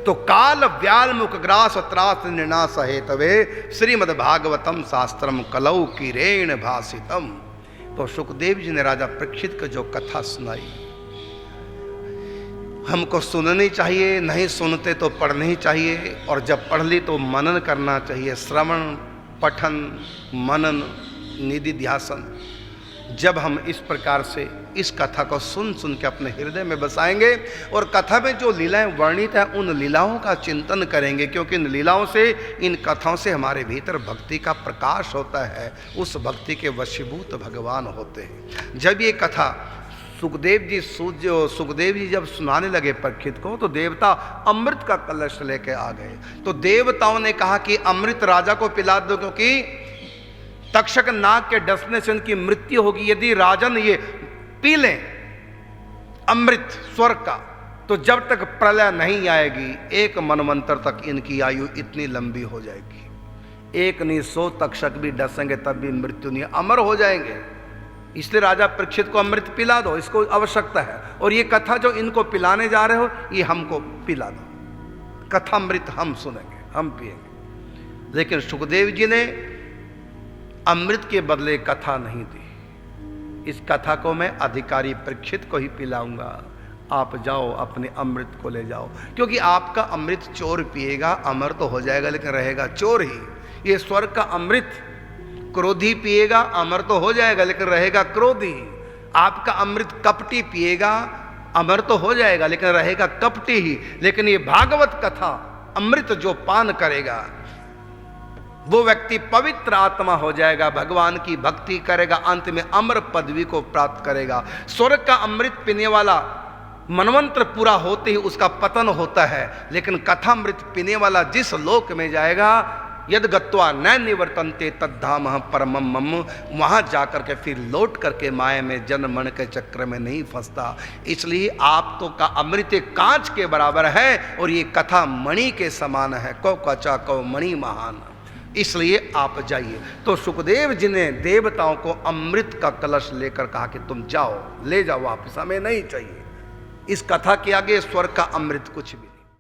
तो काल व्याल मुख ग्रास त्रास निर्नाश हेतवे श्रीमद् भागवतम शास्त्रम कलौ किरेण भाषितम। तो सुखदेव जी ने राजा परीक्षित को जो कथा सुनाई, हमको सुननी चाहिए, नहीं सुनते तो पढ़नी चाहिए, और जब पढ़ ली तो मनन करना चाहिए। श्रवण पठन मनन निधिध्यासन। जब हम इस प्रकार से इस कथा को सुन सुन के अपने हृदय में बसाएंगे और कथा में जो लीलाएं वर्णित है उन लीलाओं का चिंतन करेंगे, क्योंकि इन लीलाओं से, इन कथाओं से हमारे भीतर भक्ति का प्रकाश होता है, उस भक्ति के वशीभूत भगवान होते हैं। जब ये कथा सुखदेव जी जब सुनाने लगे परीक्षित को, तो देवता अमृत का कलश लेके आ गए। तो देवताओं ने कहा कि अमृत राजा को पिला दो, क्योंकि तक्षक नाग के डसने से उनकी मृत्यु होगी। यदि राजन ये पी लें अमृत स्वर्ग का, तो जब तक प्रलय नहीं आएगी, एक मनवंतर तक इनकी आयु इतनी लंबी हो जाएगी। एक नहीं 100 तक्षक भी डसेंगे तब भी मृत्यु नहीं, अमर हो जाएंगे। इसलिए राजा परीक्षित को अमृत पिला दो, इसको आवश्यकता है। और ये कथा जो इनको पिलाने जा रहे हो, ये हमको पिला दो। कथा अमृत हम सुनेंगे, हम पिएंगे। लेकिन सुखदेव जी ने अमृत के बदले कथा नहीं दी। इस कथा को मैं अधिकारी परीक्षित को ही पिलाऊंगा, आप जाओ अपने अमृत को ले जाओ। क्योंकि आपका अमृत चोर पिएगा, अमर तो हो जाएगा लेकिन रहेगा चोर ही। ये स्वर्ग का अमृत क्रोधी पिएगा, अमर तो हो जाएगा लेकिन रहेगा क्रोधी। आपका अमृत कपटी पिएगा, अमर तो हो जाएगा लेकिन रहेगा कपटी ही। लेकिन ये भागवत कथा अमृत जो पान करेगा, वो व्यक्ति पवित्र आत्मा हो जाएगा, भगवान की भक्ति करेगा, अंत में अमर पदवी को प्राप्त करेगा। स्वर्ग का अमृत पीने वाला मनवंतर पूरा होते ही उसका पतन होता है, लेकिन कथामृत पीने वाला जिस लोक में जाएगा, यद गत्वा न निवर्तन्ते तद्धाम परमम मम, वहां जाकर के फिर लौट करके माया में जन्म मरण के चक्र में नहीं फंसता। इसलिए आप तो का अमृत कांच के बराबर है और ये कथा मणि के समान है। कौ कचा कौ मणि महान। इसलिए आप जाइए। तो सुखदेव जी ने देवताओं को अमृत का कलश लेकर कहा कि तुम जाओ, ले जाओ वापस, हमें नहीं चाहिए। इस कथा के आगे स्वर्ग का अमृत कुछ भी